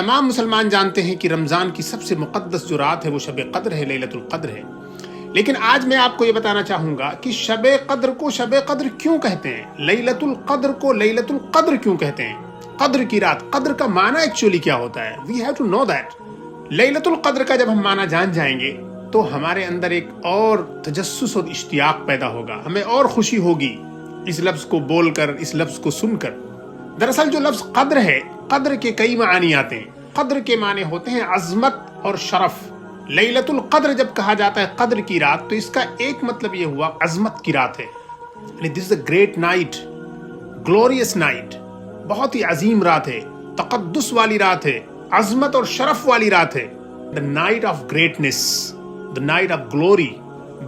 تمام مسلمان جانتے ہیں کہ رمضان کی سب سے مقدس جو رات ہے وہ شب قدر ہے، لیلۃ القدر ہے۔ لیکن آج میں آپ کو یہ بتانا چاہوں گا کہ شب قدر کو شب قدر کیوں کہتے ہیں، لیلۃ القدر کو لیلۃ القدر کیوں کہتے ہیں، قدر کی رات۔ قدر کا معنی ایکچولی کیا ہوتا ہے، we have to know that. لیلۃ القدر کا جب ہم معنی جان جائیں گے تو ہمارے اندر ایک اور تجسس اور اشتیاق پیدا ہوگا، ہمیں اور خوشی ہوگی اس لفظ کو بول کر، اس لفظ کو سن کر۔ دراصل جو لفظ قدر ہے، قدر کے کئی معنی آتے ہیں۔ قدر کے معنی ہوتے ہیں عظمت اور شرف۔ لیلۃ القدر جب کہا جاتا ہے قدر کی رات، تو اس کا ایک مطلب یہ ہوا عظمت کی رات ہے، یعنی this is a great night, glorious night, بہت ہی عظیم رات ہے، تقدس والی رات ہے، عظمت اور شرف والی رات ہے، the night of greatness, the night of glory۔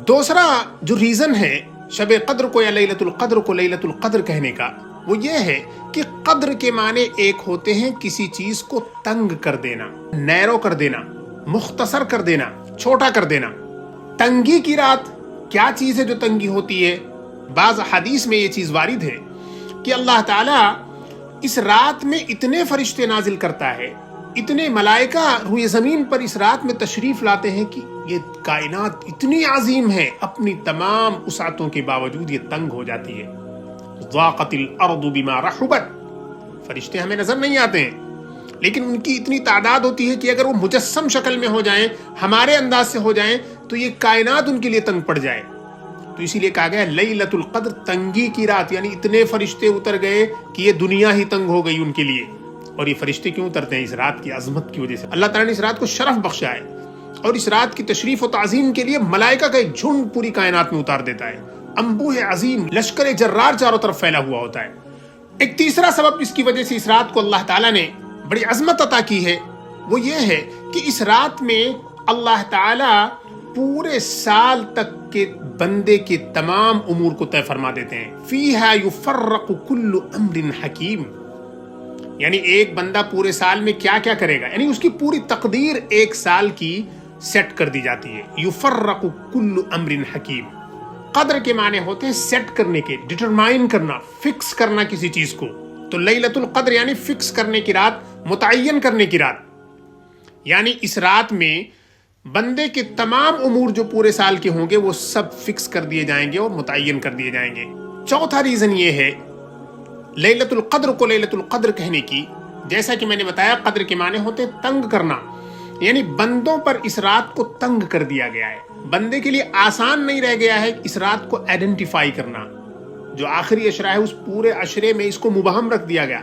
دوسرا جو ریزن ہے شب قدر کو یا لیلۃ القدر کو لیلۃ القدر کہنے کا، وہ یہ ہے کہ قدر کے معنی ایک ہوتے ہیں کسی چیز کو تنگ کر دینا، نیرو کر دینا، مختصر کر دینا، چھوٹا کر دینا۔ تنگی کی رات کیا چیز ہے جو تنگی ہوتی ہے؟ بعض حدیث میں یہ چیز وارد ہے کہ اللہ تعالیٰ اس رات میں اتنے فرشتے نازل کرتا ہے، اتنے ملائکہ روئے زمین پر اس رات میں تشریف لاتے ہیں کہ یہ کائنات اتنی عظیم ہے، اپنی تمام وسعتوں کے باوجود یہ تنگ ہو جاتی ہے۔ ضاقت الارض بما رحبت، فرشتے ہمیں نظر نہیں آتے ہیں، لیکن ان کی اتنی تعداد ہوتی ہے کہ اگر وہ مجسم شکل میں ہو جائیں، ہمارے انداز سے ہو جائیں، تو یہ کائنات ان کے لیے تنگ پڑ جائے۔ تو اسی لیے کہا گیا لیلۃ القدر، تنگی کی رات، یعنی اتنے فرشتے اتر گئے کہ یہ دنیا ہی تنگ ہو گئی ان کے لیے۔ اور یہ فرشتے کیوں اترتے ہیں؟ اس رات کی عظمت کی وجہ سے۔ اللہ تعالیٰ نے اس رات کو شرف بخشا ہے، اور اس رات کی تشریف و تعظیم کے لیے ملائکہ کا ایک جھنڈ پوری کائنات میں اتار دیتا ہے۔ انبوہ عظیم، لشکر جرار چاروں طرف پھیلا ہوا ہوتا ہے۔ ایک تیسرا سبب جس کی وجہ سے اس رات کو اللہ تعالیٰ نے بڑی عظمت عطا کی ہے، وہ یہ ہے کہ اس رات میں اللہ تعالیٰ پورے سال تک کے بندے کے تمام امور کو طے فرما دیتے ہیں۔ فیہا یفرق کل امر حکیم، یعنی ایک بندہ پورے سال میں کیا کیا کرے گا، یعنی اس کی پوری تقدیر ایک سال کی سیٹ کر دی جاتی ہے۔ یفرق کل امر حکیم، قدر کے معنی ہوتے ہیں سیٹ کرنے کے، ڈٹرمائن کرنا، فکس کرنا کسی چیز کو۔ تو لیلۃ القدر یعنی فکس کرنے کی رات، متعین کرنے کی رات، یعنی اس رات میں بندے کے تمام امور جو پورے سال کے ہوں گے وہ سب فکس کر دیے جائیں گے اور متعین کر دیے جائیں گے۔ چوتھا ریزن یہ ہے لیلۃ القدر کو لیلۃ القدر کہنے کی، جیسا کہ میں نے بتایا قدر کے معنی ہوتے ہیں تنگ کرنا، یعنی بندوں پر اس رات کو تنگ کر دیا گیا ہے۔ بندے کے لیے آسان نہیں رہ گیا ہے اس رات کو آئیڈینٹیفائی کرنا۔ جو آخری عشرہ ہے اس پورے عشرے میں اس کو مبہم رکھ دیا گیا،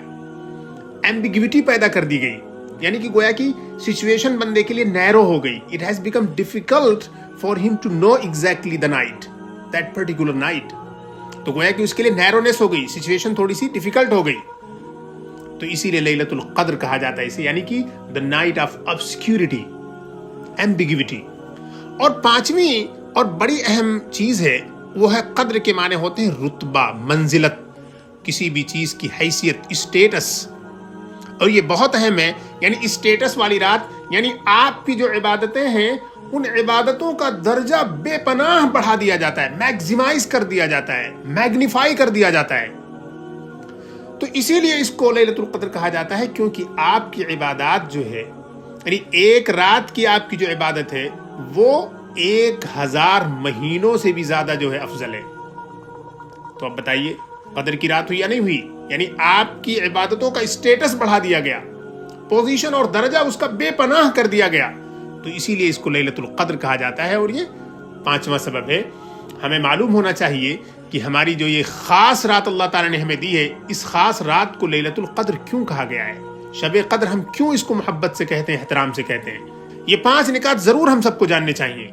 ایمبیگوٹی پیدا کر دی گئی، یعنی کہ گویا کہ سچویشن بندے کے لیے نیرو ہو گئی۔ It has become difficult for ہم to know exactly the night, that particular night. تو گویا کہ اس کے لیے نیرونیس ہو گئی، سچویشن تھوڑی سی ڈیفیکلٹ ہو گئی، تو اسی لیے لیلۃ القدر کہا جاتا ہے اسے، یعنی کہ the night of obscurity، ambiguity. اور پانچویں اور بڑی اہم چیز ہے وہ ہے قدر کے معنی ہوتے ہیں رتبہ، منزلت، کسی بھی چیز کی حیثیت، اسٹیٹس۔ اور یہ بہت اہم ہے، یعنی اسٹیٹس والی رات، یعنی آپ کی جو عبادتیں ہیں ان عبادتوں کا درجہ بے پناہ بڑھا دیا جاتا ہے، میگزیمائز کر دیا جاتا ہے، میگنیفائی کر دیا جاتا ہے۔ تو اسی لیے اس کو لیلۃ القدر کہا جاتا ہے، کیونکہ آپ کی عبادات جو ہے، یعنی ایک رات کی آپ کی جو عبادت ہے وہ 1000 مہینوں سے بھی زیادہ جو ہے افضل ہے۔ تو اب بتائیے قدر کی رات ہوئی یا نہیں ہوئی؟ یعنی آپ کی عبادتوں کا اسٹیٹس بڑھا دیا گیا، پوزیشن اور درجہ اس کا بے پناہ کر دیا گیا، تو اسی لیے اس کو لیلۃ القدر کہا جاتا ہے۔ اور یہ پانچواں سبب ہے۔ ہمیں معلوم ہونا چاہیے کہ ہماری جو یہ خاص رات اللہ تعالیٰ نے ہمیں دی ہے، اس خاص رات کو لیلۃ القدر کیوں کہا گیا ہے، شب قدر ہم کیوں اس کو محبت سے کہتے ہیں، احترام سے کہتے ہیں۔ یہ 5 نکات ضرور ہم سب کو جاننے چاہیے۔